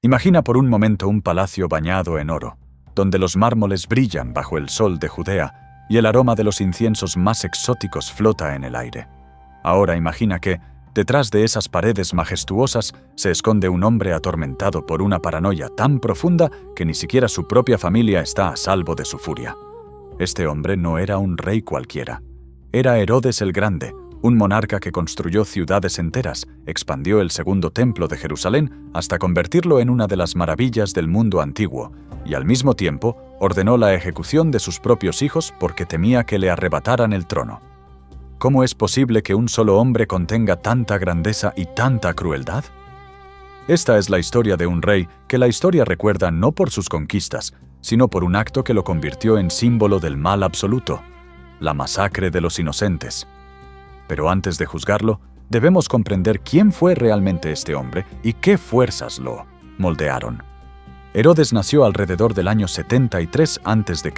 Imagina por un momento un palacio bañado en oro, donde los mármoles brillan bajo el sol de Judea y el aroma de los inciensos más exóticos flota en el aire. Ahora imagina que, detrás de esas paredes majestuosas, se esconde un hombre atormentado por una paranoia tan profunda que ni siquiera su propia familia está a salvo de su furia. Este hombre no era un rey cualquiera. Era Herodes el Grande, un monarca que construyó ciudades enteras, expandió el segundo templo de Jerusalén hasta convertirlo en una de las maravillas del mundo antiguo, y al mismo tiempo ordenó la ejecución de sus propios hijos porque temía que le arrebataran el trono. ¿Cómo es posible que un solo hombre contenga tanta grandeza y tanta crueldad? Esta es la historia de un rey que la historia recuerda no por sus conquistas, sino por un acto que lo convirtió en símbolo del mal absoluto, la masacre de los inocentes. Pero antes de juzgarlo, debemos comprender quién fue realmente este hombre y qué fuerzas lo moldearon. Herodes nació alrededor del año 73 a.C.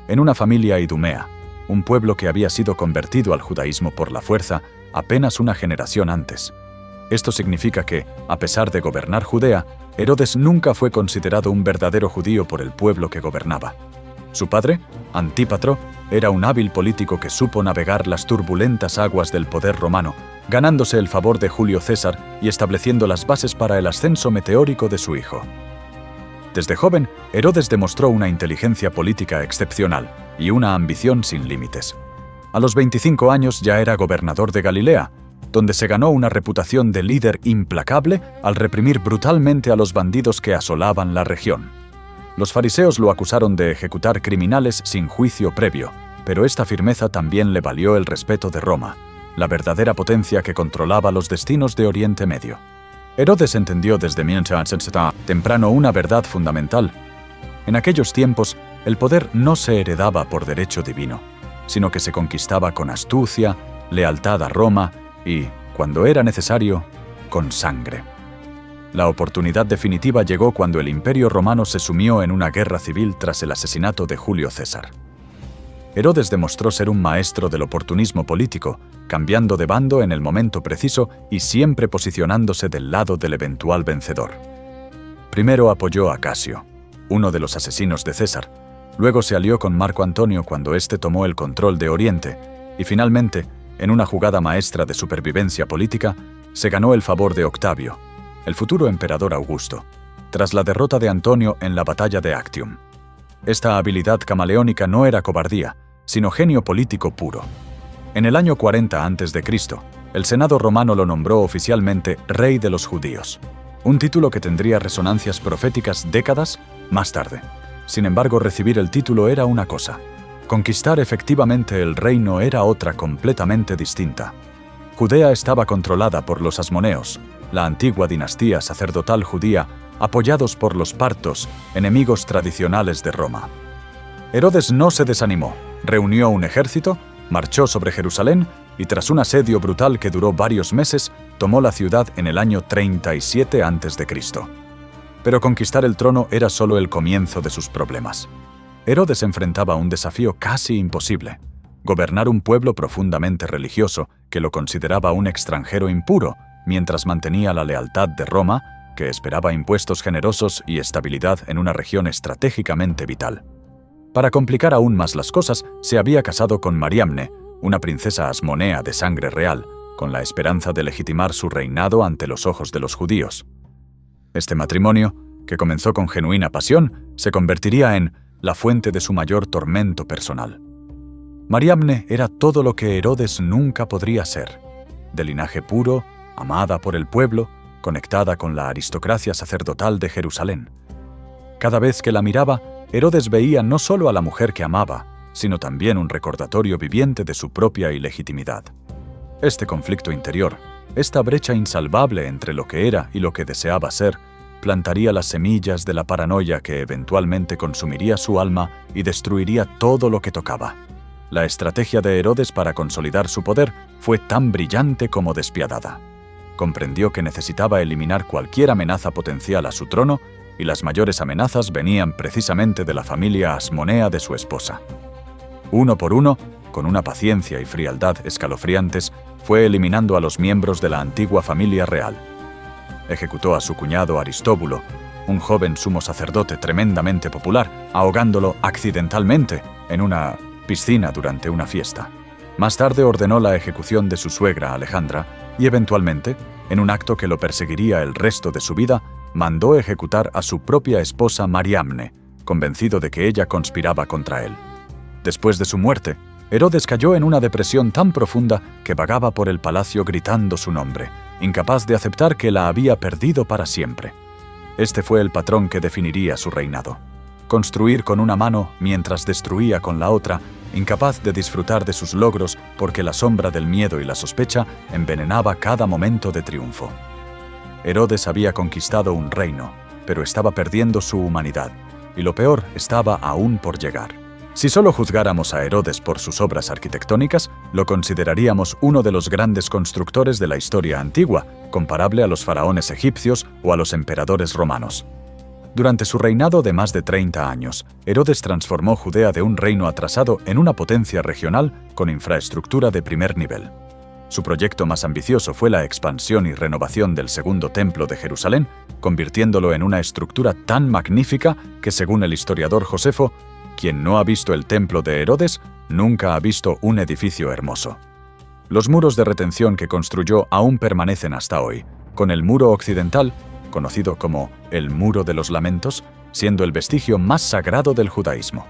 en una familia idumea, un pueblo que había sido convertido al judaísmo por la fuerza apenas una generación antes. Esto significa que, a pesar de gobernar Judea, Herodes nunca fue considerado un verdadero judío por el pueblo que gobernaba. Su padre, Antípatro, era un hábil político que supo navegar las turbulentas aguas del poder romano, ganándose el favor de Julio César y estableciendo las bases para el ascenso meteórico de su hijo. Desde joven, Herodes demostró una inteligencia política excepcional y una ambición sin límites. A los 25 años ya era gobernador de Galilea, donde se ganó una reputación de líder implacable al reprimir brutalmente a los bandidos que asolaban la región. Los fariseos lo acusaron de ejecutar criminales sin juicio previo, pero esta firmeza también le valió el respeto de Roma, la verdadera potencia que controlaba los destinos de Oriente Medio. Herodes entendió desde muy temprano una verdad fundamental. En aquellos tiempos, el poder no se heredaba por derecho divino, sino que se conquistaba con astucia, lealtad a Roma y, cuando era necesario, con sangre. La oportunidad definitiva llegó cuando el Imperio Romano se sumió en una guerra civil tras el asesinato de Julio César. Herodes demostró ser un maestro del oportunismo político, cambiando de bando en el momento preciso y siempre posicionándose del lado del eventual vencedor. Primero apoyó a Casio, uno de los asesinos de César, luego se alió con Marco Antonio cuando éste tomó el control de Oriente, y finalmente, en una jugada maestra de supervivencia política, se ganó el favor de Octavio, el futuro emperador Augusto, tras la derrota de Antonio en la batalla de Actium. Esta habilidad camaleónica no era cobardía, sino genio político puro. En el año 40 a.C., el Senado romano lo nombró oficialmente Rey de los Judíos, un título que tendría resonancias proféticas décadas más tarde. Sin embargo, recibir el título era una cosa. Conquistar efectivamente el reino era otra completamente distinta. Judea estaba controlada por los asmoneos, la antigua dinastía sacerdotal judía, apoyados por los partos, enemigos tradicionales de Roma. Herodes no se desanimó, reunió un ejército, marchó sobre Jerusalén y tras un asedio brutal que duró varios meses, tomó la ciudad en el año 37 a.C. Pero conquistar el trono era solo el comienzo de sus problemas. Herodes enfrentaba un desafío casi imposible: gobernar un pueblo profundamente religioso que lo consideraba un extranjero impuro, mientras mantenía la lealtad de Roma, que esperaba impuestos generosos y estabilidad en una región estratégicamente vital. Para complicar aún más las cosas, se había casado con Mariamne, una princesa asmonea de sangre real, con la esperanza de legitimar su reinado ante los ojos de los judíos. Este matrimonio, que comenzó con genuina pasión, se convertiría en la fuente de su mayor tormento personal. Mariamne era todo lo que Herodes nunca podría ser: de linaje puro, amada por el pueblo, conectada con la aristocracia sacerdotal de Jerusalén. Cada vez que la miraba, Herodes veía no solo a la mujer que amaba, sino también un recordatorio viviente de su propia ilegitimidad. Este conflicto interior, esta brecha insalvable entre lo que era y lo que deseaba ser, plantaría las semillas de la paranoia que eventualmente consumiría su alma y destruiría todo lo que tocaba. La estrategia de Herodes para consolidar su poder fue tan brillante como despiadada. Comprendió que necesitaba eliminar cualquier amenaza potencial a su trono, y las mayores amenazas venían precisamente de la familia asmonea de su esposa. Uno por uno, con una paciencia y frialdad escalofriantes, fue eliminando a los miembros de la antigua familia real. Ejecutó a su cuñado Aristóbulo, un joven sumo sacerdote tremendamente popular, ahogándolo accidentalmente en una piscina durante una fiesta. Más tarde ordenó la ejecución de su suegra Alejandra y eventualmente, en un acto que lo perseguiría el resto de su vida, mandó ejecutar a su propia esposa Mariamne, convencido de que ella conspiraba contra él. Después de su muerte, Herodes cayó en una depresión tan profunda que vagaba por el palacio gritando su nombre, incapaz de aceptar que la había perdido para siempre. Este fue el patrón que definiría su reinado. Construir con una mano mientras destruía con la otra, incapaz de disfrutar de sus logros porque la sombra del miedo y la sospecha envenenaba cada momento de triunfo. Herodes había conquistado un reino, pero estaba perdiendo su humanidad, y lo peor estaba aún por llegar. Si solo juzgáramos a Herodes por sus obras arquitectónicas, lo consideraríamos uno de los grandes constructores de la historia antigua, comparable a los faraones egipcios o a los emperadores romanos. Durante su reinado de más de 30 años, Herodes transformó Judea de un reino atrasado en una potencia regional con infraestructura de primer nivel. Su proyecto más ambicioso fue la expansión y renovación del Segundo Templo de Jerusalén, convirtiéndolo en una estructura tan magnífica que, según el historiador Josefo, quien no ha visto el templo de Herodes, nunca ha visto un edificio hermoso. Los muros de retención que construyó aún permanecen hasta hoy, con el muro occidental, conocido como el Muro de los Lamentos, siendo el vestigio más sagrado del judaísmo.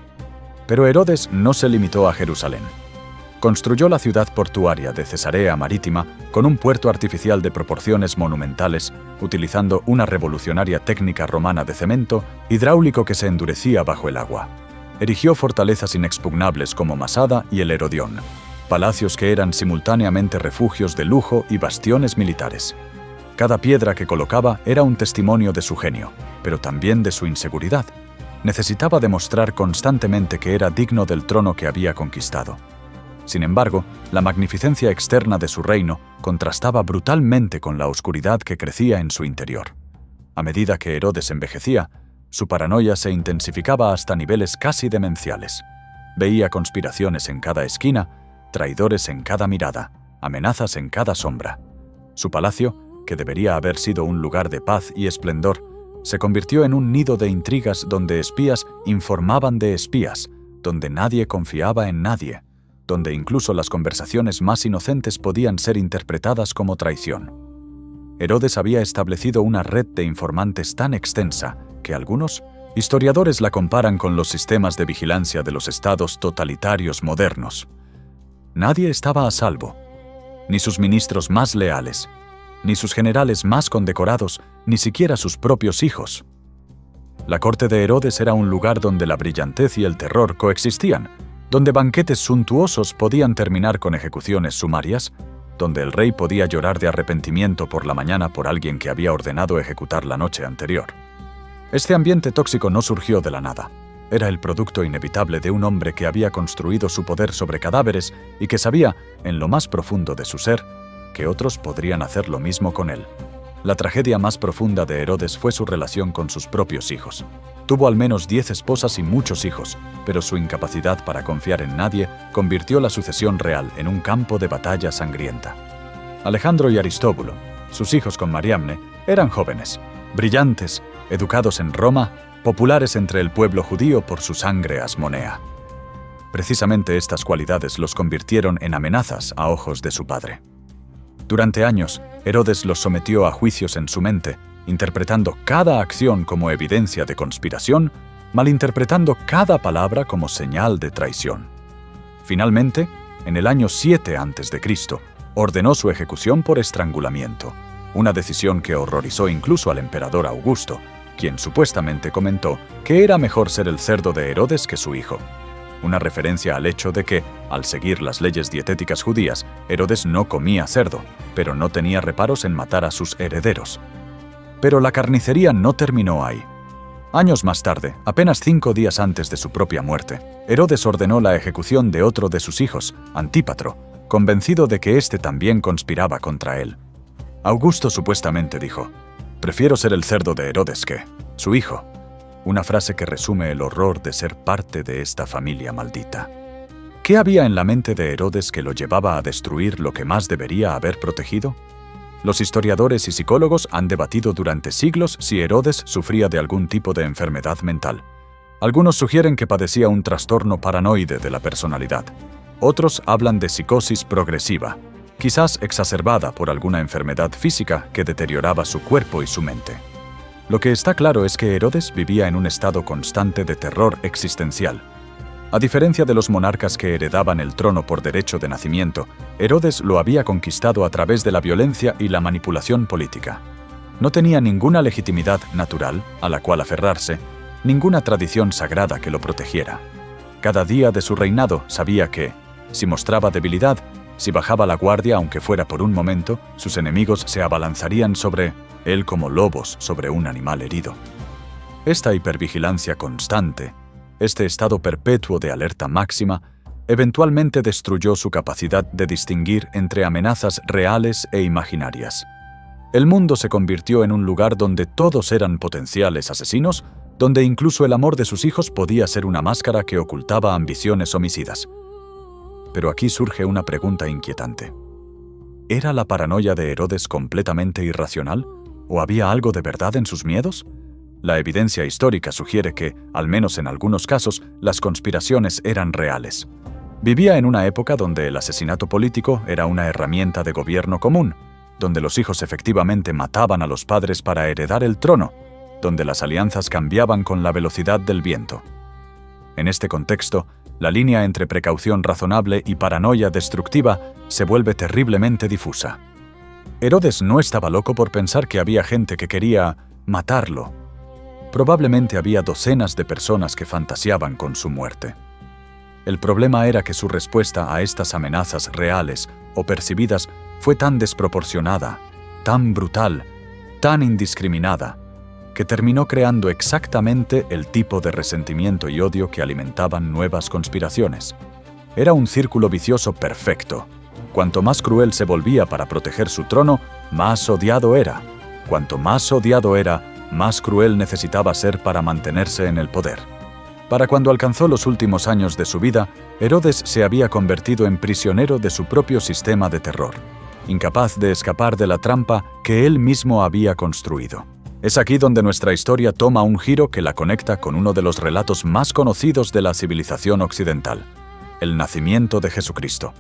Pero Herodes no se limitó a Jerusalén. Construyó la ciudad portuaria de Cesarea Marítima con un puerto artificial de proporciones monumentales, utilizando una revolucionaria técnica romana de cemento hidráulico que se endurecía bajo el agua. Erigió fortalezas inexpugnables como Masada y el Herodión, palacios que eran simultáneamente refugios de lujo y bastiones militares. Cada piedra que colocaba era un testimonio de su genio, pero también de su inseguridad. Necesitaba demostrar constantemente que era digno del trono que había conquistado. Sin embargo, la magnificencia externa de su reino contrastaba brutalmente con la oscuridad que crecía en su interior. A medida que Herodes envejecía, su paranoia se intensificaba hasta niveles casi demenciales. Veía conspiraciones en cada esquina, traidores en cada mirada, amenazas en cada sombra. Su palacio, que debería haber sido un lugar de paz y esplendor, se convirtió en un nido de intrigas donde espías informaban de espías, donde nadie confiaba en nadie, donde incluso las conversaciones más inocentes podían ser interpretadas como traición. Herodes había establecido una red de informantes tan extensa que algunos historiadores la comparan con los sistemas de vigilancia de los estados totalitarios modernos. Nadie estaba a salvo, ni sus ministros más leales, ni sus generales más condecorados, ni siquiera sus propios hijos. La corte de Herodes era un lugar donde la brillantez y el terror coexistían, donde banquetes suntuosos podían terminar con ejecuciones sumarias, donde el rey podía llorar de arrepentimiento por la mañana por alguien que había ordenado ejecutar la noche anterior. Este ambiente tóxico no surgió de la nada. Era el producto inevitable de un hombre que había construido su poder sobre cadáveres y que sabía, en lo más profundo de su ser, que otros podrían hacer lo mismo con él. La tragedia más profunda de Herodes fue su relación con sus propios hijos. Tuvo al menos 10 esposas y muchos hijos, pero su incapacidad para confiar en nadie convirtió la sucesión real en un campo de batalla sangrienta. Alejandro y Aristóbulo, sus hijos con Mariamne, eran jóvenes, brillantes, educados en Roma, populares entre el pueblo judío por su sangre asmonea. Precisamente estas cualidades los convirtieron en amenazas a ojos de su padre. Durante años, Herodes los sometió a juicios en su mente, interpretando cada acción como evidencia de conspiración, malinterpretando cada palabra como señal de traición. Finalmente, en el año 7 a.C., ordenó su ejecución por estrangulamiento, una decisión que horrorizó incluso al emperador Augusto, quien supuestamente comentó que era mejor ser el cerdo de Herodes que su hijo. Una referencia al hecho de que, al seguir las leyes dietéticas judías, Herodes no comía cerdo, pero no tenía reparos en matar a sus herederos. Pero la carnicería no terminó ahí. Años más tarde, apenas 5 días antes de su propia muerte, Herodes ordenó la ejecución de otro de sus hijos, Antípatro, convencido de que éste también conspiraba contra él. Augusto supuestamente dijo: «Prefiero ser el cerdo de Herodes que su hijo», una frase que resume el horror de ser parte de esta familia maldita. ¿Qué había en la mente de Herodes que lo llevaba a destruir lo que más debería haber protegido? Los historiadores y psicólogos han debatido durante siglos si Herodes sufría de algún tipo de enfermedad mental. Algunos sugieren que padecía un trastorno paranoide de la personalidad. Otros hablan de psicosis progresiva, quizás exacerbada por alguna enfermedad física que deterioraba su cuerpo y su mente. Lo que está claro es que Herodes vivía en un estado constante de terror existencial. A diferencia de los monarcas que heredaban el trono por derecho de nacimiento, Herodes lo había conquistado a través de la violencia y la manipulación política. No tenía ninguna legitimidad natural a la cual aferrarse, ninguna tradición sagrada que lo protegiera. Cada día de su reinado sabía que, si mostraba debilidad, si bajaba la guardia aunque fuera por un momento, sus enemigos se abalanzarían sobre él como lobos sobre un animal herido. Esta hipervigilancia constante, este estado perpetuo de alerta máxima, eventualmente destruyó su capacidad de distinguir entre amenazas reales e imaginarias. El mundo se convirtió en un lugar donde todos eran potenciales asesinos, donde incluso el amor de sus hijos podía ser una máscara que ocultaba ambiciones homicidas. Pero aquí surge una pregunta inquietante. ¿Era la paranoia de Herodes completamente irracional? ¿O había algo de verdad en sus miedos? La evidencia histórica sugiere que, al menos en algunos casos, las conspiraciones eran reales. Vivía en una época donde el asesinato político era una herramienta de gobierno común, donde los hijos efectivamente mataban a los padres para heredar el trono, donde las alianzas cambiaban con la velocidad del viento. En este contexto, la línea entre precaución razonable y paranoia destructiva se vuelve terriblemente difusa. Herodes no estaba loco por pensar que había gente que quería matarlo. Probablemente había docenas de personas que fantaseaban con su muerte. El problema era que su respuesta a estas amenazas reales o percibidas fue tan desproporcionada, tan brutal, tan indiscriminada, que terminó creando exactamente el tipo de resentimiento y odio que alimentaban nuevas conspiraciones. Era un círculo vicioso perfecto. Cuanto más cruel se volvía para proteger su trono, más odiado era. Cuanto más odiado era, más cruel necesitaba ser para mantenerse en el poder. Para cuando alcanzó los últimos años de su vida, Herodes se había convertido en prisionero de su propio sistema de terror, incapaz de escapar de la trampa que él mismo había construido. Es aquí donde nuestra historia toma un giro que la conecta con uno de los relatos más conocidos de la civilización occidental, el nacimiento de Jesucristo.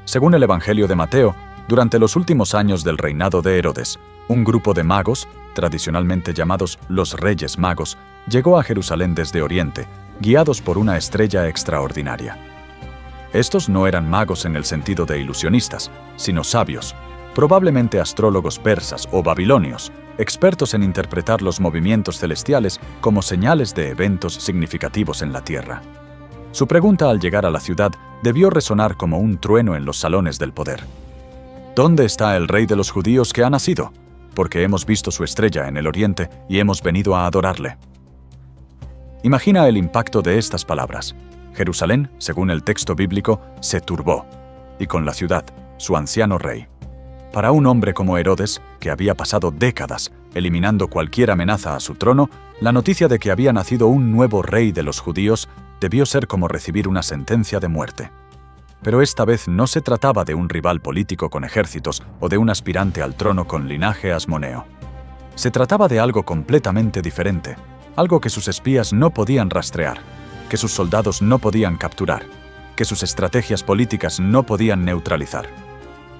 Según el Evangelio de Mateo, durante los últimos años del reinado de Herodes, un grupo de magos, tradicionalmente llamados los Reyes Magos, llegó a Jerusalén desde Oriente, guiados por una estrella extraordinaria. Estos no eran magos en el sentido de ilusionistas, sino sabios, probablemente astrólogos persas o babilonios, expertos en interpretar los movimientos celestiales como señales de eventos significativos en la tierra. Su pregunta al llegar a la ciudad debió resonar como un trueno en los salones del poder. ¿Dónde está el rey de los judíos que ha nacido? Porque hemos visto su estrella en el oriente y hemos venido a adorarle. Imagina el impacto de estas palabras. Jerusalén, según el texto bíblico, se turbó, y con la ciudad, su anciano rey. Para un hombre como Herodes, que había pasado décadas eliminando cualquier amenaza a su trono, la noticia de que había nacido un nuevo rey de los judíos debió ser como recibir una sentencia de muerte. Pero esta vez no se trataba de un rival político con ejércitos o de un aspirante al trono con linaje asmoneo. Se trataba de algo completamente diferente, algo que sus espías no podían rastrear, que sus soldados no podían capturar, que sus estrategias políticas no podían neutralizar.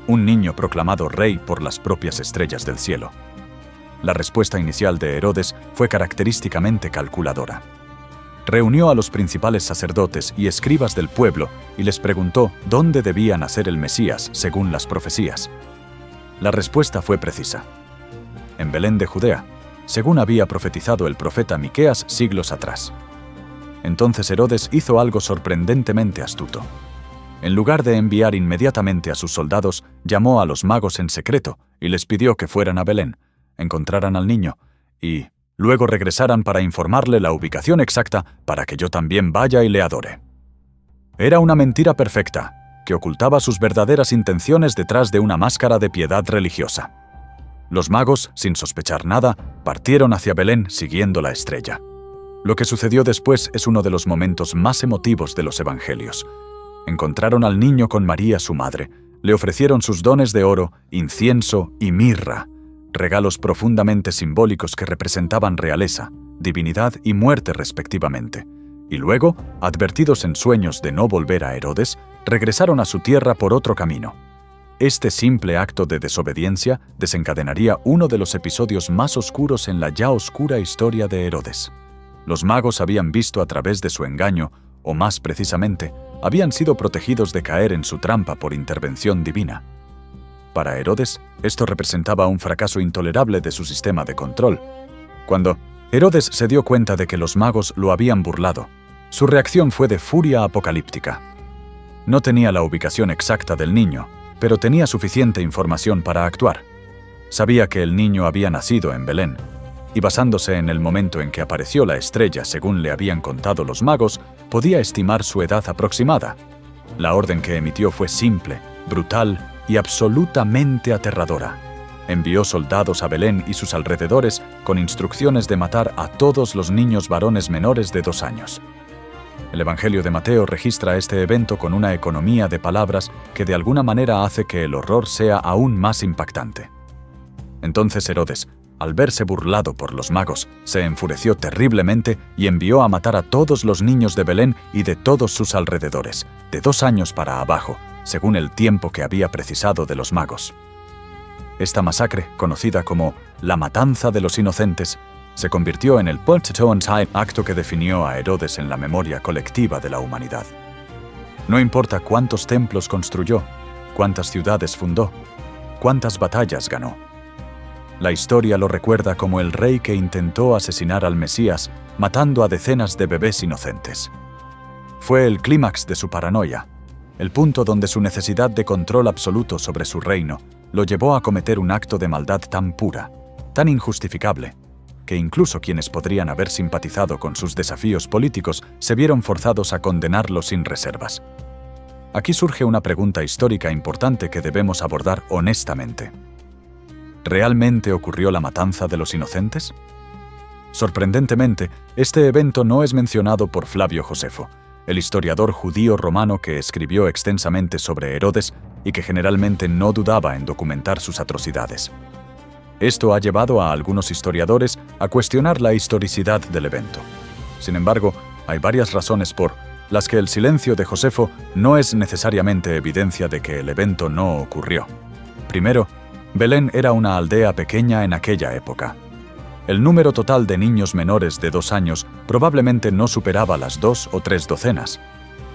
Un niño proclamado rey por las propias estrellas del cielo. La respuesta inicial de Herodes fue característicamente calculadora. Reunió a los principales sacerdotes y escribas del pueblo y les preguntó dónde debía nacer el Mesías según las profecías. La respuesta fue precisa. En Belén de Judea, según había profetizado el profeta Miqueas siglos atrás. Entonces Herodes hizo algo sorprendentemente astuto. En lugar de enviar inmediatamente a sus soldados, llamó a los magos en secreto y les pidió que fueran a Belén, encontraran al niño y luego regresaran para informarle la ubicación exacta para que yo también vaya y le adore. Era una mentira perfecta, que ocultaba sus verdaderas intenciones detrás de una máscara de piedad religiosa. Los magos, sin sospechar nada, partieron hacia Belén siguiendo la estrella. Lo que sucedió después es uno de los momentos más emotivos de los evangelios. Encontraron al niño con María, su madre, Le ofrecieron sus dones de oro, incienso y mirra, regalos profundamente simbólicos que representaban realeza, divinidad y muerte respectivamente. Y luego, advertidos en sueños de no volver a Herodes, regresaron a su tierra por otro camino. Este simple acto de desobediencia desencadenaría uno de los episodios más oscuros en la ya oscura historia de Herodes. Los magos habían visto a través de su engaño, o más precisamente, habían sido protegidos de caer en su trampa por intervención divina. Para Herodes, esto representaba un fracaso intolerable de su sistema de control. Cuando Herodes se dio cuenta de que los magos lo habían burlado, su reacción fue de furia apocalíptica. No tenía la ubicación exacta del niño, pero tenía suficiente información para actuar. Sabía que el niño había nacido en Belén, y basándose en el momento en que apareció la estrella según le habían contado los magos, podía estimar su edad aproximada. La orden que emitió fue simple, brutal y absolutamente aterradora. Envió soldados a Belén y sus alrededores con instrucciones de matar a todos los niños varones menores de 2 años. El Evangelio de Mateo registra este evento con una economía de palabras que de alguna manera hace que el horror sea aún más impactante. Entonces Herodes, al verse burlado por los magos, se enfureció terriblemente y envió a matar a todos los niños de Belén y de todos sus alrededores, de 2 años para abajo, según el tiempo que había precisado de los magos. Esta masacre, conocida como la Matanza de los Inocentes, se convirtió en el acto que definió a Herodes en la memoria colectiva de la humanidad. No importa cuántos templos construyó, cuántas ciudades fundó, cuántas batallas ganó. La historia lo recuerda como el rey que intentó asesinar al Mesías, matando a decenas de bebés inocentes. Fue el clímax de su paranoia, el punto donde su necesidad de control absoluto sobre su reino lo llevó a cometer un acto de maldad tan pura, tan injustificable, que incluso quienes podrían haber simpatizado con sus desafíos políticos se vieron forzados a condenarlo sin reservas. Aquí surge una pregunta histórica importante que debemos abordar honestamente. ¿Realmente ocurrió la matanza de los inocentes? Sorprendentemente, este evento no es mencionado por Flavio Josefo, el historiador judío romano que escribió extensamente sobre Herodes y que generalmente no dudaba en documentar sus atrocidades. Esto ha llevado a algunos historiadores a cuestionar la historicidad del evento. Sin embargo, hay varias razones por las que el silencio de Josefo no es necesariamente evidencia de que el evento no ocurrió. Primero, Belén era una aldea pequeña en aquella época. El número total de niños menores de 2 años probablemente no superaba las 2 o 3 docenas.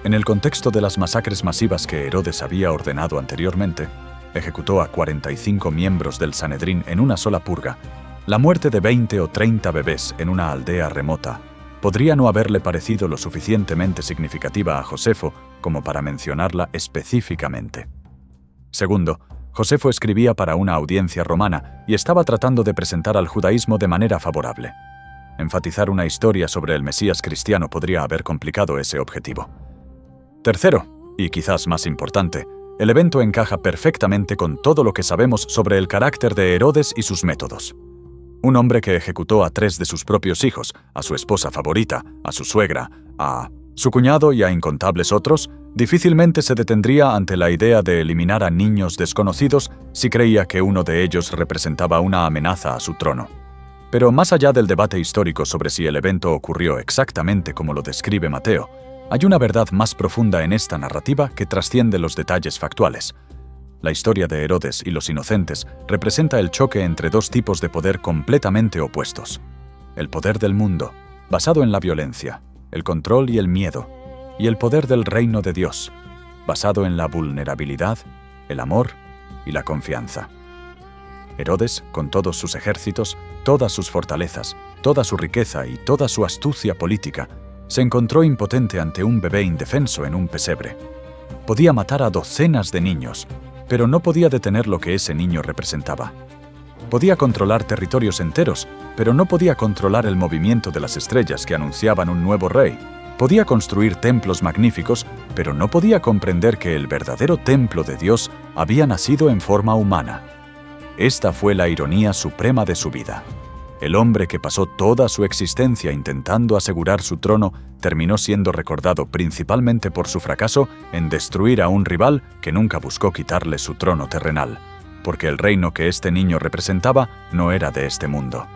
En el contexto de las masacres masivas que Herodes había ordenado anteriormente, ejecutó a 45 miembros del Sanedrín en una sola purga. La muerte de 20 o 30 bebés en una aldea remota podría no haberle parecido lo suficientemente significativa a Josefo como para mencionarla específicamente. Segundo, Josefo escribía para una audiencia romana y estaba tratando de presentar al judaísmo de manera favorable. Enfatizar una historia sobre el Mesías cristiano podría haber complicado ese objetivo. Tercero, y quizás más importante, el evento encaja perfectamente con todo lo que sabemos sobre el carácter de Herodes y sus métodos. Un hombre que ejecutó a 3 de sus propios hijos, a su esposa favorita, a su suegra, a su cuñado y a incontables otros, difícilmente se detendría ante la idea de eliminar a niños desconocidos si creía que uno de ellos representaba una amenaza a su trono. Pero más allá del debate histórico sobre si el evento ocurrió exactamente como lo describe Mateo, hay una verdad más profunda en esta narrativa que trasciende los detalles factuales. La historia de Herodes y los inocentes representa el choque entre 2 tipos de poder completamente opuestos. El poder del mundo, basado en la violencia, el control y el miedo, y el poder del reino de Dios, basado en la vulnerabilidad, el amor y la confianza. Herodes, con todos sus ejércitos, todas sus fortalezas, toda su riqueza y toda su astucia política, se encontró impotente ante un bebé indefenso en un pesebre. Podía matar a docenas de niños, pero no podía detener lo que ese niño representaba. Podía controlar territorios enteros, pero no podía controlar el movimiento de las estrellas que anunciaban un nuevo rey. Podía construir templos magníficos, pero no podía comprender que el verdadero templo de Dios había nacido en forma humana. Esta fue la ironía suprema de su vida. El hombre que pasó toda su existencia intentando asegurar su trono terminó siendo recordado principalmente por su fracaso en destruir a un rival que nunca buscó quitarle su trono terrenal, porque el reino que este niño representaba no era de este mundo.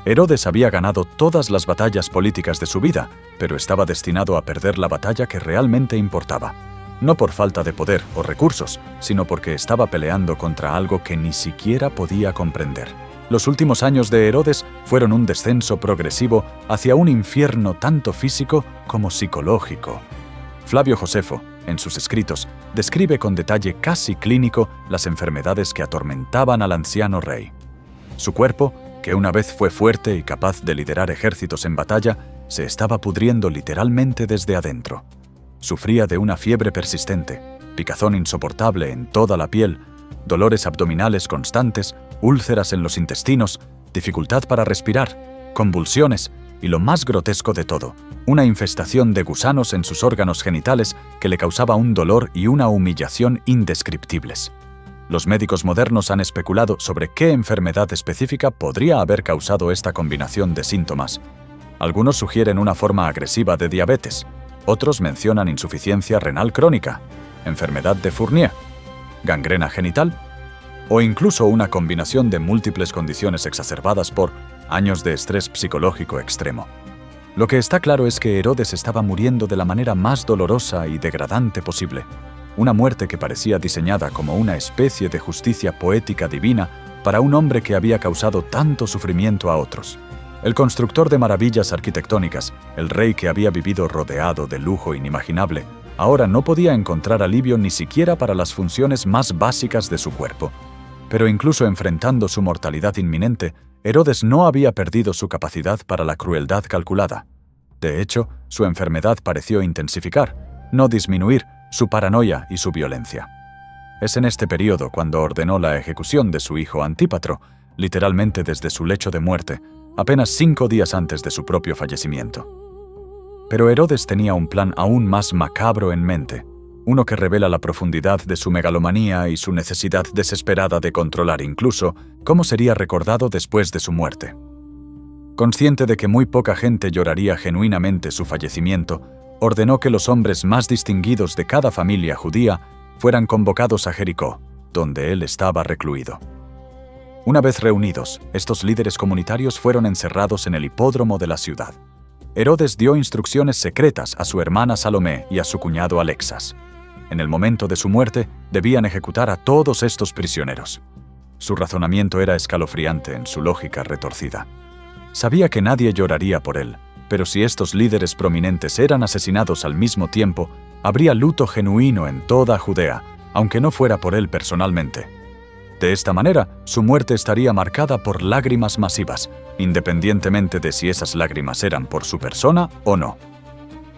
Herodes había ganado todas las batallas políticas de su vida, pero estaba destinado a perder la batalla que realmente importaba. No por falta de poder o recursos, sino porque estaba peleando contra algo que ni siquiera podía comprender. Los últimos años de Herodes fueron un descenso progresivo hacia un infierno tanto físico como psicológico. Flavio Josefo, en sus escritos, describe con detalle casi clínico las enfermedades que atormentaban al anciano rey. Su cuerpo, que una vez fue fuerte y capaz de liderar ejércitos en batalla, se estaba pudriendo literalmente desde adentro. Sufría de una fiebre persistente, picazón insoportable en toda la piel, dolores abdominales constantes, úlceras en los intestinos, dificultad para respirar, convulsiones y lo más grotesco de todo, una infestación de gusanos en sus órganos genitales que le causaba un dolor y una humillación indescriptibles. Los médicos modernos han especulado sobre qué enfermedad específica podría haber causado esta combinación de síntomas. Algunos sugieren una forma agresiva de diabetes, otros mencionan insuficiencia renal crónica, enfermedad de Fournier, gangrena genital, o incluso una combinación de múltiples condiciones exacerbadas por años de estrés psicológico extremo. Lo que está claro es que Herodes estaba muriendo de la manera más dolorosa y degradante posible, una muerte que parecía diseñada como una especie de justicia poética divina para un hombre que había causado tanto sufrimiento a otros. El constructor de maravillas arquitectónicas, el rey que había vivido rodeado de lujo inimaginable, ahora no podía encontrar alivio ni siquiera para las funciones más básicas de su cuerpo. Pero incluso enfrentando su mortalidad inminente, Herodes no había perdido su capacidad para la crueldad calculada. De hecho, su enfermedad pareció intensificar, no disminuir, su paranoia y su violencia. Es en este periodo cuando ordenó la ejecución de su hijo Antípatro, literalmente desde su lecho de muerte, apenas 5 días antes de su propio fallecimiento. Pero Herodes tenía un plan aún más macabro en mente, uno que revela la profundidad de su megalomanía y su necesidad desesperada de controlar incluso cómo sería recordado después de su muerte. Consciente de que muy poca gente lloraría genuinamente su fallecimiento, ordenó que los hombres más distinguidos de cada familia judía fueran convocados a Jericó, donde él estaba recluido. Una vez reunidos, estos líderes comunitarios fueron encerrados en el hipódromo de la ciudad. Herodes dio instrucciones secretas a su hermana Salomé y a su cuñado Alexas. En el momento de su muerte, debían ejecutar a todos estos prisioneros. Su razonamiento era escalofriante en su lógica retorcida. Sabía que nadie lloraría por él, pero si estos líderes prominentes eran asesinados al mismo tiempo, habría luto genuino en toda Judea, aunque no fuera por él personalmente. De esta manera, su muerte estaría marcada por lágrimas masivas, independientemente de si esas lágrimas eran por su persona o no.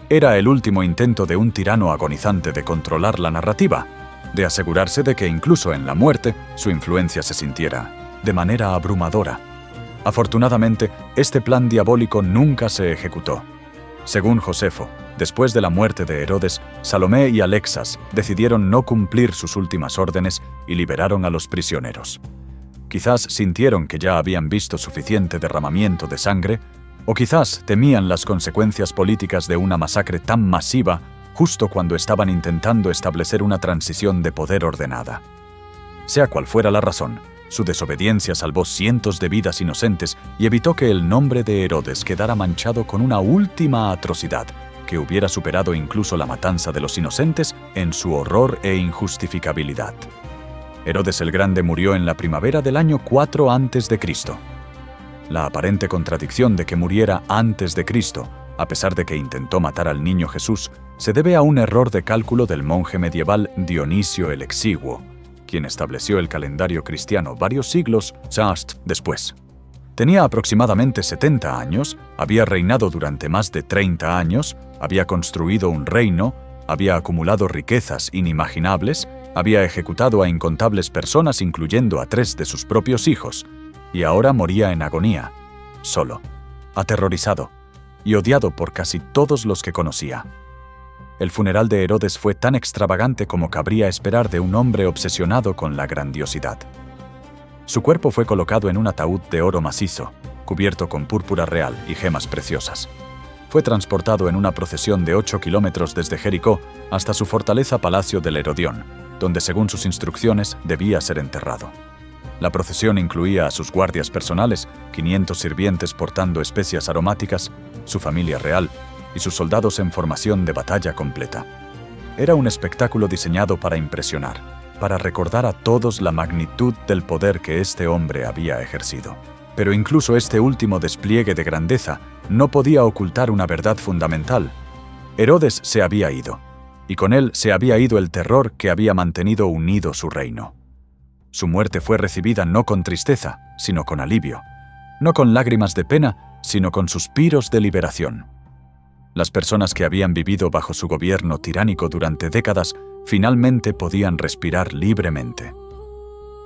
Era el último intento de un tirano agonizante de controlar la narrativa, de asegurarse de que incluso en la muerte su influencia se sintiera de manera abrumadora. Afortunadamente, este plan diabólico nunca se ejecutó. Según Josefo, después de la muerte de Herodes, Salomé y Alexas decidieron no cumplir sus últimas órdenes y liberaron a los prisioneros. Quizás sintieron que ya habían visto suficiente derramamiento de sangre, o quizás temían las consecuencias políticas de una masacre tan masiva justo cuando estaban intentando establecer una transición de poder ordenada. Sea cual fuera la razón, su desobediencia salvó cientos de vidas inocentes y evitó que el nombre de Herodes quedara manchado con una última atrocidad que hubiera superado incluso la matanza de los inocentes en su horror e injustificabilidad. Herodes el Grande murió en la primavera del año 4 a.C. La aparente contradicción de que muriera antes de Cristo, a pesar de que intentó matar al niño Jesús, se debe a un error de cálculo del monje medieval Dionisio el Exiguo, quien estableció el calendario cristiano varios siglos después. Tenía aproximadamente 70 años, había reinado durante más de 30 años, había construido un reino, había acumulado riquezas inimaginables, había ejecutado a incontables personas incluyendo a 3 de sus propios hijos, y ahora moría en agonía, solo, aterrorizado y odiado por casi todos los que conocía. El funeral de Herodes fue tan extravagante como cabría esperar de un hombre obsesionado con la grandiosidad. Su cuerpo fue colocado en un ataúd de oro macizo, cubierto con púrpura real y gemas preciosas. Fue transportado en una procesión de 8 kilómetros desde Jericó hasta su fortaleza Palacio del Herodión, donde según sus instrucciones debía ser enterrado. La procesión incluía a sus guardias personales, 500 sirvientes portando especias aromáticas, su familia real y sus soldados en formación de batalla completa. Era un espectáculo diseñado para impresionar, para recordar a todos la magnitud del poder que este hombre había ejercido. Pero incluso este último despliegue de grandeza no podía ocultar una verdad fundamental. Herodes se había ido, y con él se había ido el terror que había mantenido unido su reino. Su muerte fue recibida no con tristeza, sino con alivio, no con lágrimas de pena, sino con suspiros de liberación. Las personas que habían vivido bajo su gobierno tiránico durante décadas finalmente podían respirar libremente.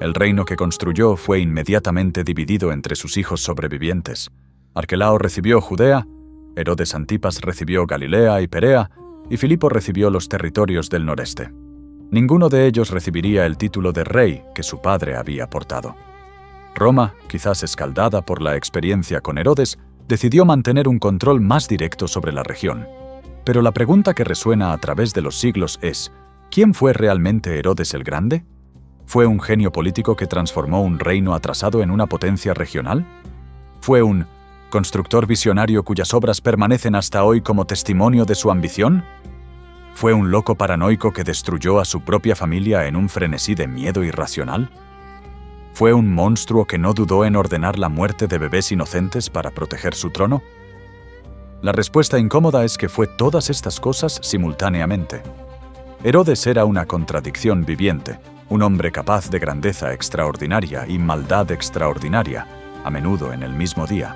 El reino que construyó fue inmediatamente dividido entre sus hijos sobrevivientes. Arquelao recibió Judea, Herodes Antipas recibió Galilea y Perea, y Filipo recibió los territorios del noreste. Ninguno de ellos recibiría el título de rey que su padre había portado. Roma, quizás escaldada por la experiencia con Herodes, decidió mantener un control más directo sobre la región. Pero la pregunta que resuena a través de los siglos es: ¿quién fue realmente Herodes el Grande? ¿Fue un genio político que transformó un reino atrasado en una potencia regional? ¿Fue un constructor visionario cuyas obras permanecen hasta hoy como testimonio de su ambición? ¿Fue un loco paranoico que destruyó a su propia familia en un frenesí de miedo irracional? ¿Fue un monstruo que no dudó en ordenar la muerte de bebés inocentes para proteger su trono? La respuesta incómoda es que fue todas estas cosas simultáneamente. Herodes era una contradicción viviente, un hombre capaz de grandeza extraordinaria y maldad extraordinaria, a menudo en el mismo día.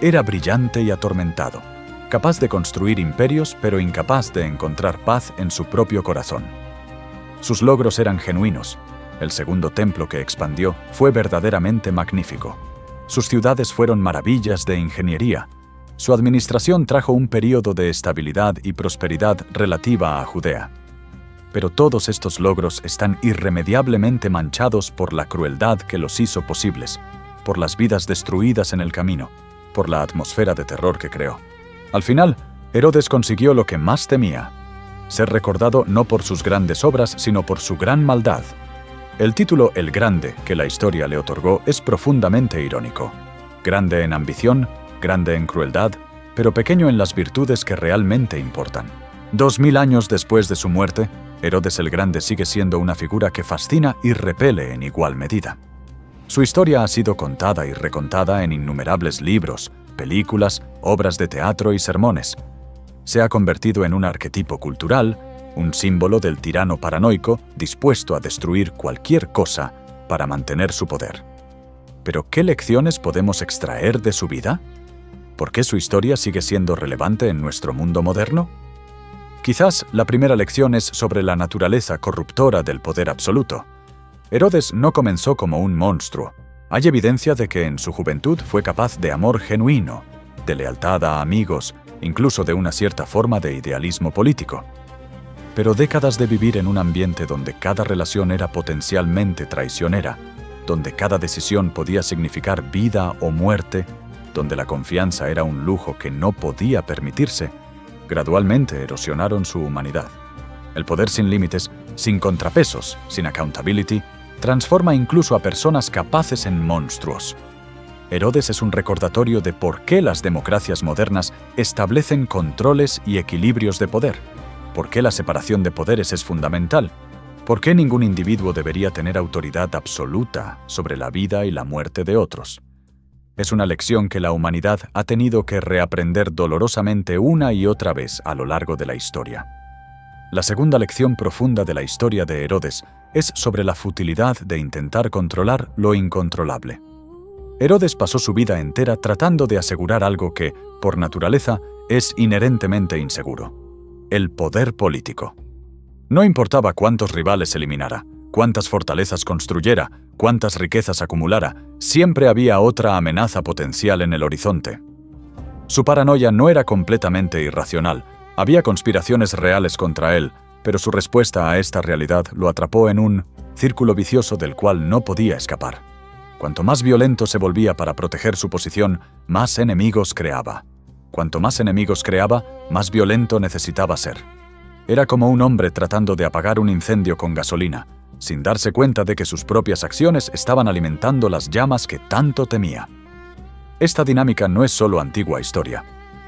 Era brillante y atormentado, capaz de construir imperios, pero incapaz de encontrar paz en su propio corazón. Sus logros eran genuinos. El segundo templo que expandió fue verdaderamente magnífico. Sus ciudades fueron maravillas de ingeniería. Su administración trajo un período de estabilidad y prosperidad relativa a Judea. Pero todos estos logros están irremediablemente manchados por la crueldad que los hizo posibles, por las vidas destruidas en el camino, por la atmósfera de terror que creó. Al final, Herodes consiguió lo que más temía: ser recordado no por sus grandes obras, sino por su gran maldad. El título El Grande que la historia le otorgó es profundamente irónico. Grande en ambición, grande en crueldad, pero pequeño en las virtudes que realmente importan. 2000 años después de su muerte, Herodes el Grande sigue siendo una figura que fascina y repele en igual medida. Su historia ha sido contada y recontada en innumerables libros, películas, obras de teatro y sermones. Se ha convertido en un arquetipo cultural, un símbolo del tirano paranoico dispuesto a destruir cualquier cosa para mantener su poder. ¿Pero qué lecciones podemos extraer de su vida? ¿Por qué su historia sigue siendo relevante en nuestro mundo moderno? Quizás la primera lección es sobre la naturaleza corruptora del poder absoluto. Herodes no comenzó como un monstruo. Hay evidencia de que en su juventud fue capaz de amor genuino, de lealtad a amigos, incluso de una cierta forma de idealismo político. Pero décadas de vivir en un ambiente donde cada relación era potencialmente traicionera, donde cada decisión podía significar vida o muerte, donde la confianza era un lujo que no podía permitirse, gradualmente erosionaron su humanidad. El poder sin límites, sin contrapesos, sin accountability, transforma incluso a personas capaces en monstruos. Herodes es un recordatorio de por qué las democracias modernas establecen controles y equilibrios de poder, por qué la separación de poderes es fundamental, por qué ningún individuo debería tener autoridad absoluta sobre la vida y la muerte de otros. Es una lección que la humanidad ha tenido que reaprender dolorosamente una y otra vez a lo largo de la historia. La segunda lección profunda de la historia de Herodes es sobre la futilidad de intentar controlar lo incontrolable. Herodes pasó su vida entera tratando de asegurar algo que, por naturaleza, es inherentemente inseguro: el poder político. No importaba cuántos rivales eliminara, cuántas fortalezas construyera, cuántas riquezas acumulara, siempre había otra amenaza potencial en el horizonte. Su paranoia no era completamente irracional. Había conspiraciones reales contra él, pero su respuesta a esta realidad lo atrapó en un círculo vicioso del cual no podía escapar. Cuanto más violento se volvía para proteger su posición, más enemigos creaba. Cuanto más enemigos creaba, más violento necesitaba ser. Era como un hombre tratando de apagar un incendio con gasolina, sin darse cuenta de que sus propias acciones estaban alimentando las llamas que tanto temía. Esta dinámica no es solo antigua historia.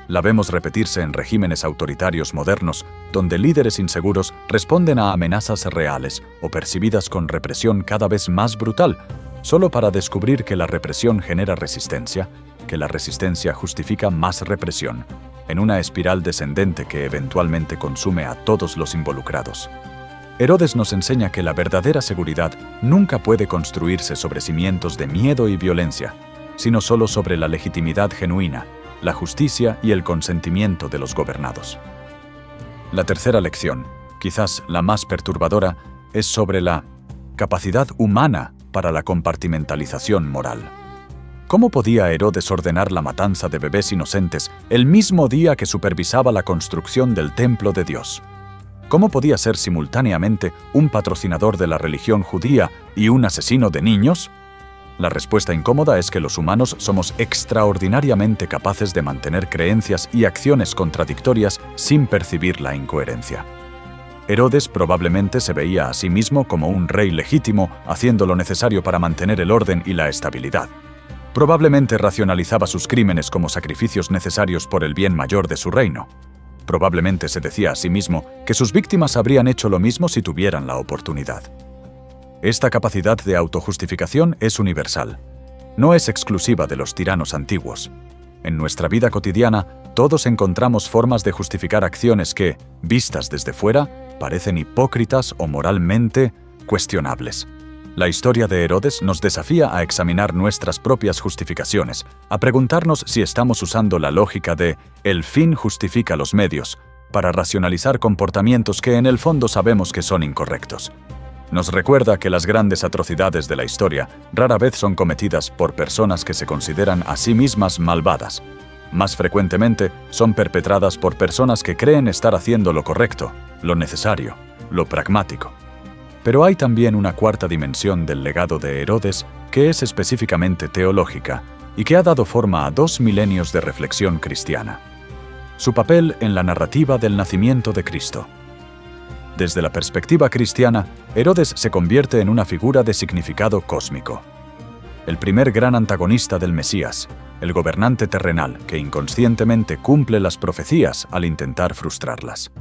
La vemos repetirse en regímenes autoritarios modernos, donde líderes inseguros responden a amenazas reales o percibidas con represión cada vez más brutal, solo para descubrir que la represión genera resistencia, que la resistencia justifica más represión, en una espiral descendente que eventualmente consume a todos los involucrados. Herodes nos enseña que la verdadera seguridad nunca puede construirse sobre cimientos de miedo y violencia, sino solo sobre la legitimidad genuina, la justicia y el consentimiento de los gobernados. La tercera lección, quizás la más perturbadora, es sobre la capacidad humana para la compartimentalización moral. ¿Cómo podía Herodes ordenar la matanza de bebés inocentes el mismo día que supervisaba la construcción del templo de Dios? ¿Cómo podía ser simultáneamente un patrocinador de la religión judía y un asesino de niños? La respuesta incómoda es que los humanos somos extraordinariamente capaces de mantener creencias y acciones contradictorias sin percibir la incoherencia. Herodes probablemente se veía a sí mismo como un rey legítimo, haciendo lo necesario para mantener el orden y la estabilidad. Probablemente racionalizaba sus crímenes como sacrificios necesarios por el bien mayor de su reino. Probablemente se decía a sí mismo que sus víctimas habrían hecho lo mismo si tuvieran la oportunidad. Esta capacidad de autojustificación es universal. No es exclusiva de los tiranos antiguos. En nuestra vida cotidiana, todos encontramos formas de justificar acciones que, vistas desde fuera, parecen hipócritas o moralmente cuestionables. La historia de Herodes nos desafía a examinar nuestras propias justificaciones, a preguntarnos si estamos usando la lógica de «el fin justifica los medios» para racionalizar comportamientos que en el fondo sabemos que son incorrectos. Nos recuerda que las grandes atrocidades de la historia rara vez son cometidas por personas que se consideran a sí mismas malvadas. Más frecuentemente son perpetradas por personas que creen estar haciendo lo correcto, lo necesario, lo pragmático. Pero hay también una cuarta dimensión del legado de Herodes que es específicamente teológica y que ha dado forma a 2 milenios de reflexión cristiana. Su papel en la narrativa del nacimiento de Cristo. Desde la perspectiva cristiana, Herodes se convierte en una figura de significado cósmico. El primer gran antagonista del Mesías, el gobernante terrenal que inconscientemente cumple las profecías al intentar frustrarlas.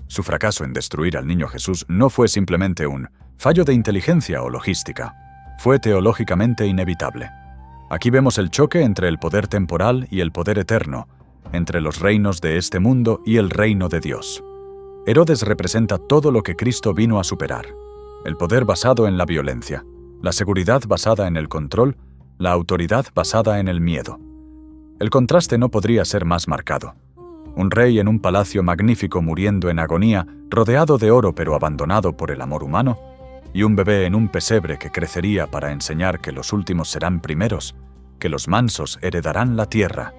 Su fracaso en destruir al niño Jesús no fue simplemente un fallo de inteligencia o logística, fue teológicamente inevitable. Aquí vemos el choque entre el poder temporal y el poder eterno, entre los reinos de este mundo y el reino de Dios. Herodes representa todo lo que Cristo vino a superar: el poder basado en la violencia, la seguridad basada en el control, la autoridad basada en el miedo. El contraste no podría ser más marcado. Un rey en un palacio magnífico muriendo en agonía, rodeado de oro pero abandonado por el amor humano, y un bebé en un pesebre que crecería para enseñar que los últimos serán primeros, que los mansos heredarán la tierra,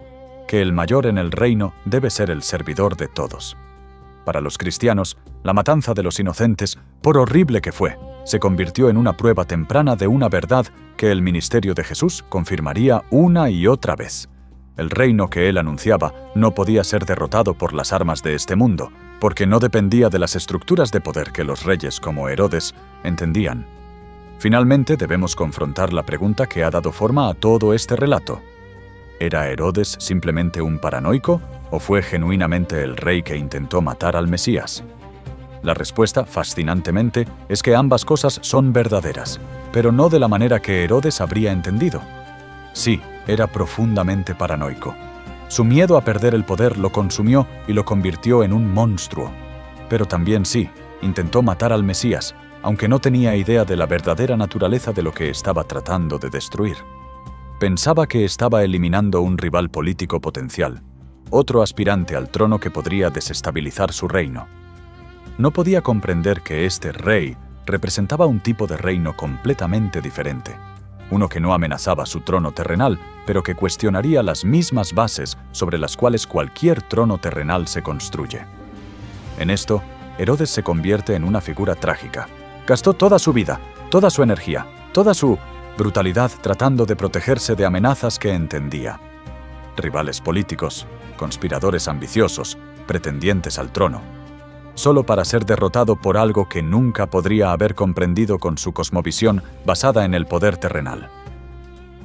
que el mayor en el reino debe ser el servidor de todos. Para los cristianos, la matanza de los inocentes, por horrible que fue, se convirtió en una prueba temprana de una verdad que el ministerio de Jesús confirmaría una y otra vez. El reino que él anunciaba no podía ser derrotado por las armas de este mundo, porque no dependía de las estructuras de poder que los reyes como Herodes entendían. Finalmente, debemos confrontar la pregunta que ha dado forma a todo este relato. ¿Era Herodes simplemente un paranoico o fue genuinamente el rey que intentó matar al Mesías? La respuesta, fascinantemente, es que ambas cosas son verdaderas, pero no de la manera que Herodes habría entendido. Sí, era profundamente paranoico. Su miedo a perder el poder lo consumió y lo convirtió en un monstruo. Pero también sí, intentó matar al Mesías, aunque no tenía idea de la verdadera naturaleza de lo que estaba tratando de destruir. Pensaba que estaba eliminando un rival político potencial, otro aspirante al trono que podría desestabilizar su reino. No podía comprender que este rey representaba un tipo de reino completamente diferente, uno que no amenazaba su trono terrenal, pero que cuestionaría las mismas bases sobre las cuales cualquier trono terrenal se construye. En esto, Herodes se convierte en una figura trágica. Gastó toda su vida, toda su energía, toda su brutalidad tratando de protegerse de amenazas que entendía. Rivales políticos, conspiradores ambiciosos, pretendientes al trono, solo para ser derrotado por algo que nunca podría haber comprendido con su cosmovisión basada en el poder terrenal.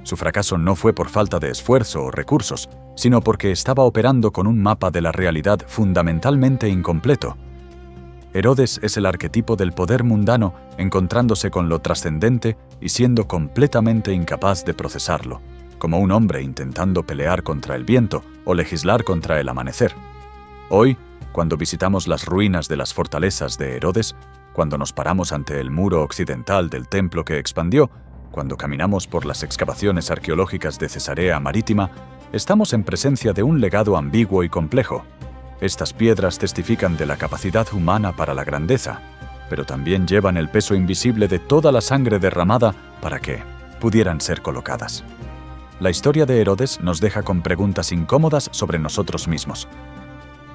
Su fracaso no fue por falta de esfuerzo o recursos, sino porque estaba operando con un mapa de la realidad fundamentalmente incompleto. Herodes es el arquetipo del poder mundano encontrándose con lo trascendente y siendo completamente incapaz de procesarlo, como un hombre intentando pelear contra el viento o legislar contra el amanecer. Hoy, cuando visitamos las ruinas de las fortalezas de Herodes, cuando nos paramos ante el muro occidental del templo que expandió, cuando caminamos por las excavaciones arqueológicas de Cesarea Marítima, estamos en presencia de un legado ambiguo y complejo. Estas piedras testifican de la capacidad humana para la grandeza, pero también llevan el peso invisible de toda la sangre derramada para que pudieran ser colocadas. La historia de Herodes nos deja con preguntas incómodas sobre nosotros mismos.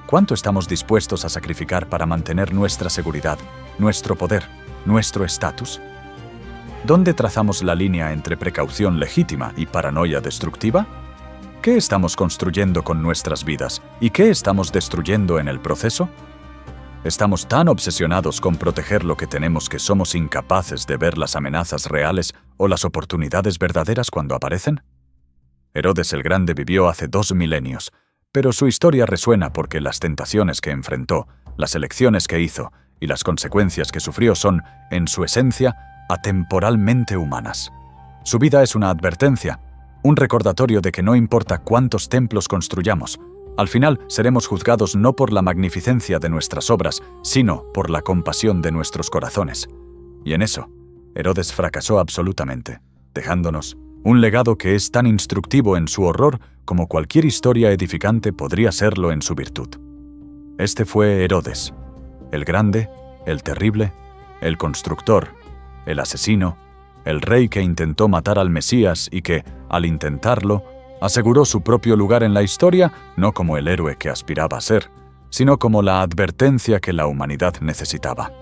¿Cuánto estamos dispuestos a sacrificar para mantener nuestra seguridad, nuestro poder, nuestro estatus? ¿Dónde trazamos la línea entre precaución legítima y paranoia destructiva? ¿Qué estamos construyendo con nuestras vidas y qué estamos destruyendo en el proceso? ¿Estamos tan obsesionados con proteger lo que tenemos que somos incapaces de ver las amenazas reales o las oportunidades verdaderas cuando aparecen? Herodes el Grande vivió hace 2 milenios, pero su historia resuena porque las tentaciones que enfrentó, las elecciones que hizo y las consecuencias que sufrió son, en su esencia, atemporalmente humanas. Su vida es una advertencia, un recordatorio de que no importa cuántos templos construyamos, al final seremos juzgados no por la magnificencia de nuestras obras, sino por la compasión de nuestros corazones. Y en eso, Herodes fracasó absolutamente, dejándonos un legado que es tan instructivo en su horror como cualquier historia edificante podría serlo en su virtud. Este fue Herodes, el grande, el terrible, el constructor, el asesino, el rey que intentó matar al Mesías y que, al intentarlo, aseguró su propio lugar en la historia no como el héroe que aspiraba a ser, sino como la advertencia que la humanidad necesitaba.